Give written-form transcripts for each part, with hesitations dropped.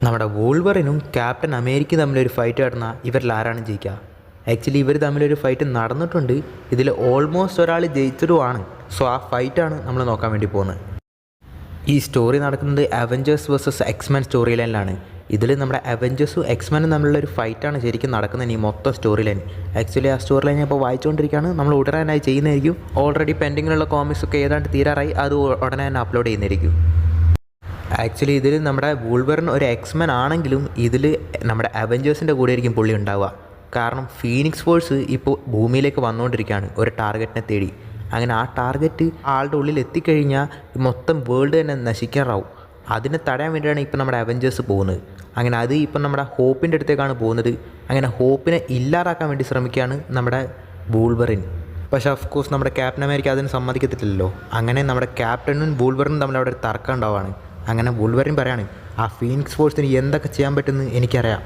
നമ്മുടെ വോൾവറിനും ക്യാപ്റ്റൻ അമേരിക്കയും തമ്മിലൊരു ഫൈറ്റ് നടന്നാൽ ഇവരിൽ ആരാണ് ജയിക്കുക? ആക്ച്വലി ഇവർ തമ്മിലൊരു ഫൈറ്റ് നടന്നിട്ടുണ്ട്. ഇതിൽ ഓൾമോസ്റ്റ് ഒരാൾ ജയിച്ചതുമാണ്. സോ ആ ഫൈറ്റാണ് നമ്മൾ നോക്കാൻ വേണ്ടി പോകുന്നത്. ഈ സ്റ്റോറി നടക്കുന്നത് അവഞ്ചേഴ്സ് വേഴ്സസ് എക്സ്മാൻ സ്റ്റോറി ലൈനിലാണ്. ഇതിൽ നമ്മുടെ അവഞ്ചേഴ്സും എക്സ്മാനും തമ്മിലുള്ള ഒരു ഫൈറ്റാണ് ശരിക്കും നടക്കുന്നത് ഈ മൊത്തം സ്റ്റോറി ലൈൻ. ആക്ച്വലി ആ സ്റ്റോറി ലൈൻ ഇപ്പോൾ വായിച്ചുകൊണ്ടിരിക്കുകയാണ്. നമ്മൾ ഉടനായി ചെയ്യുന്നതായിരിക്കും. ഓൾറെഡി പെൻഡിങ്ങിലുള്ള കോമിക്സ് ഒക്കെ ഏതാണ്ട് തീരാറായി. അത് ഉടനെ തന്നെ അപ്ലോഡ് ചെയ്യുന്നതായിരിക്കും. ആക്ച്വലി ഇതിൽ നമ്മുടെ വൂൾവറിൻ ഒരു എക്സ്മാൻ ആണെങ്കിലും ഇതിൽ നമ്മുടെ അവഞ്ചേഴ്സിൻ്റെ കൂടെ ആയിരിക്കും പുള്ളി ഉണ്ടാവുക. കാരണം ഫീനിക്സ് ഫോഴ്സ് ഇപ്പോൾ ഭൂമിയിലേക്ക് വന്നുകൊണ്ടിരിക്കുകയാണ് ഒരു ടാർഗറ്റിനെ തേടി. അങ്ങനെ ആ ടാർഗറ്റ് ആളുടെ ഉള്ളിൽ എത്തിക്കഴിഞ്ഞാൽ മൊത്തം വേൾഡ് തന്നെ നശിക്കാറാവും. അതിനെ തടയാൻ വേണ്ടിയാണ് ഇപ്പം നമ്മുടെ അവഞ്ചേഴ്സ് പോകുന്നത്. അങ്ങനെ അത് ഇപ്പം നമ്മുടെ ഹോപ്പിൻ്റെ അടുത്തേക്കാണ് പോകുന്നത്. അങ്ങനെ ഹോപ്പിനെ ഇല്ലാതാക്കാൻ വേണ്ടി ശ്രമിക്കുകയാണ് നമ്മുടെ വൂൾവറിൻ. പക്ഷേ ഓഫ് കോഴ്സ് നമ്മുടെ ക്യാപ്റ്റൻ അമേരിക്ക അതിന് സമ്മതിക്കത്തില്ലല്ലോ. അങ്ങനെ നമ്മുടെ ക്യാപ്റ്റനും വൂൾവറിനും തമ്മിൽ അവിടെ ഒരു തർക്കം ഉണ്ടാവുകയാണ്. അങ്ങനെ വൂൾവറിൻ പറയാണ്, ആ ഫീനിക്സ് ഫോഴ്സിന് എന്തൊക്കെ ചെയ്യാൻ പറ്റുമെന്ന് എനിക്കറിയാം.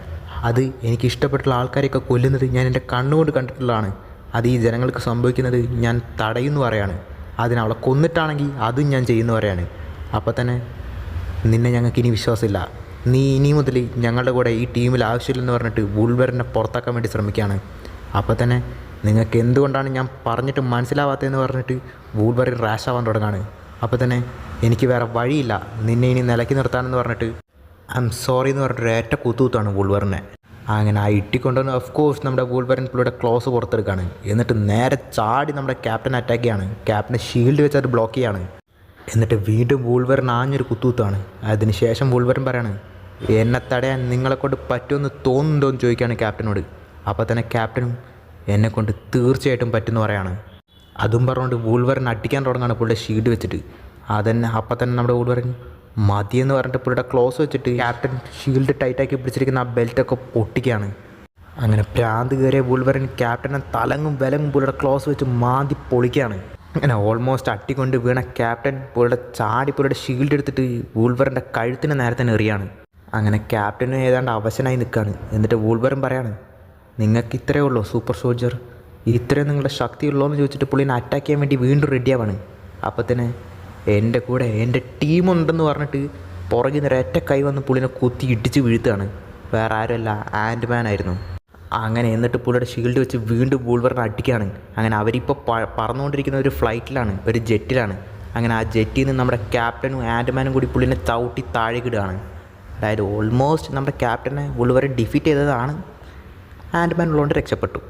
അത് എനിക്ക് ഇഷ്ടപ്പെട്ടുള്ള ആൾക്കാരെയൊക്കെ കൊല്ലുന്നത് ഞാൻ എൻ്റെ കണ്ണുകൊണ്ട് കണ്ടിട്ടുള്ളതാണ്. അത് ഈ ജനങ്ങൾക്ക് സംഭവിക്കുന്നത് ഞാൻ തടയുന്നു പറയാണ്. അതിനവളെ കൊന്നിട്ടാണെങ്കിൽ അതും ഞാൻ ചെയ്യുന്നു പറയാണ്. അപ്പോൾ തന്നെ നിന്നെ ഞങ്ങൾക്ക് ഇനി വിശ്വാസമില്ല, നീ ഇനി മുതൽ ഞങ്ങളുടെ കൂടെ ഈ ടീമിൽ ആവശ്യമില്ലെന്ന് പറഞ്ഞിട്ട് വൂൾവറിനെ പുറത്താക്കാൻ വേണ്ടി ശ്രമിക്കുകയാണ്. അപ്പോൾ തന്നെ നിങ്ങൾക്ക് എന്തുകൊണ്ടാണ് ഞാൻ പറഞ്ഞിട്ട് മനസ്സിലാവാത്തതെന്ന് പറഞ്ഞിട്ട് വൂൾവറിൻ റാഷ് ആവാൻ തുടങ്ങാണ്. അപ്പോൾ തന്നെ എനിക്ക് വേറെ വഴിയില്ല, നിന്നെ ഇനി നിലയ്ക്ക് നിർത്താനെന്ന് പറഞ്ഞിട്ട് ഐ എം സോറി എന്ന് പറഞ്ഞിട്ട് ഏറ്റ കുത്തുകുത്താണ് വൂൾവറിനെ. അങ്ങനെ ആ ഇട്ടിക്കൊണ്ടുവന്ന് ഓഫ് കോഴ്സ് നമ്മുടെ വൂൾവറിൻ പുള്ളിയുടെ ക്ലോസ് പുറത്തെടുക്കുകയാണ്. എന്നിട്ട് നേരെ ചാടി നമ്മുടെ ക്യാപ്റ്റൻ അറ്റാക്ക് ചെയ്യാണ്. ക്യാപ്റ്റനെ ഷീൽഡ് വെച്ച് അത് ബ്ലോക്ക് ചെയ്യാണ്. എന്നിട്ട് വീണ്ടും വൂൾവറിൻ ആഞ്ഞൊരു കുത്തുകുത്താണ്. അതിന് ശേഷം വൂൾവറിൻ പറയാണ്, എന്നെ തടയാൻ നിങ്ങളെക്കൊണ്ട് പറ്റുമെന്ന് തോന്നുന്നുണ്ടോ എന്ന് ചോദിക്കുകയാണ് ക്യാപ്റ്റനോട്. അപ്പോൾ തന്നെ ക്യാപ്റ്റനും എന്നെക്കൊണ്ട് തീർച്ചയായിട്ടും പറ്റുമെന്ന് പറയാണ്. അതും പറഞ്ഞുകൊണ്ട് വൂൾവറിൻ അടിക്കാൻ തുടങ്ങുകയാണ് പുള്ളിയുടെ ഷീൽഡ് വെച്ചിട്ട്. അതന്നെ അപ്പം തന്നെ നമ്മുടെ വൂൾവറിൻ മതിയെന്ന് പറഞ്ഞിട്ട് പുള്ളിയുടെ ക്ലോസ് വെച്ചിട്ട് ക്യാപ്റ്റൻ ഷീൽഡ് ടൈറ്റാക്കി പിടിച്ചിരിക്കുന്ന ആ ബെൽറ്റൊക്കെ പൊട്ടിക്കുകയാണ്. അങ്ങനെ ഭ്രാന്ത് കയറിയ വൂൾവറിൻ ക്യാപ്റ്റനെ തലങ്ങും വിലങ്ങും പുള്ളിയുടെ ക്ലോസ് വെച്ച് മാന്തി പൊളിക്കുകയാണ്. അങ്ങനെ ഓൾമോസ്റ്റ് അട്ടിക്കൊണ്ട് വീണ ക്യാപ്റ്റൻ പുള്ളിയുടെ ഷീൽഡ് എടുത്തിട്ട് വൂൾവറിൻ്റെ കഴുത്തിന് നേരെ തന്നെ എറിയാണ്. അങ്ങനെ ക്യാപ്റ്റന് ഏതാണ്ട് അവശനായി നിൽക്കുകയാണ്. എന്നിട്ട് വൂൾവറിൻ പറയാണ്, നിങ്ങൾക്ക് ഇത്രയേ ഉള്ളൂ സൂപ്പർ സോൾജർ, ഇത്രയും നിങ്ങളുടെ ശക്തിയുള്ളൂ എന്ന് ചോദിച്ചിട്ട് പുള്ളിനെ അറ്റാക്ക് ചെയ്യാൻ വേണ്ടി വീണ്ടും റെഡിയാവാണ്. അപ്പോൾ തന്നെ എൻ്റെ കൂടെ എൻ്റെ ടീമുണ്ടെന്ന് പറഞ്ഞിട്ട് പുറകിൽ നിന്ന് ഒരൊറ്റ കൈ വന്ന് പുള്ളിനെ കുത്തി ഇടിച്ച് വീഴ്ത്തുകയാണ്. വേറെ ആരുമല്ല, ആൻഡ്മാൻ ആയിരുന്നു. അങ്ങനെ എന്നിട്ട് പുള്ളിയുടെ ഷീൽഡ് വെച്ച് വീണ്ടും വൂൾവറിനെ അടിക്കുകയാണ്. അങ്ങനെ അവരിപ്പോൾ പറന്നുകൊണ്ടിരിക്കുന്ന ഒരു ഫ്ലൈറ്റിലാണ്, ഒരു ജെറ്റിലാണ്. അങ്ങനെ ആ ജെറ്റിൽ നിന്ന് നമ്മുടെ ക്യാപ്റ്റനും ആൻഡ്മാനും കൂടി പുള്ളിനെ ചവിട്ടി താഴേക്കിടുകയാണ്. അതായത് ഓൾമോസ്റ്റ് നമ്മുടെ ക്യാപ്റ്റനെ വൂൾവറിൻ ഡിഫീറ്റ് ചെയ്തതാണ്. ആൻഡ്മാൻ ഉള്ളതുകൊണ്ട് രക്ഷപ്പെട്ടു.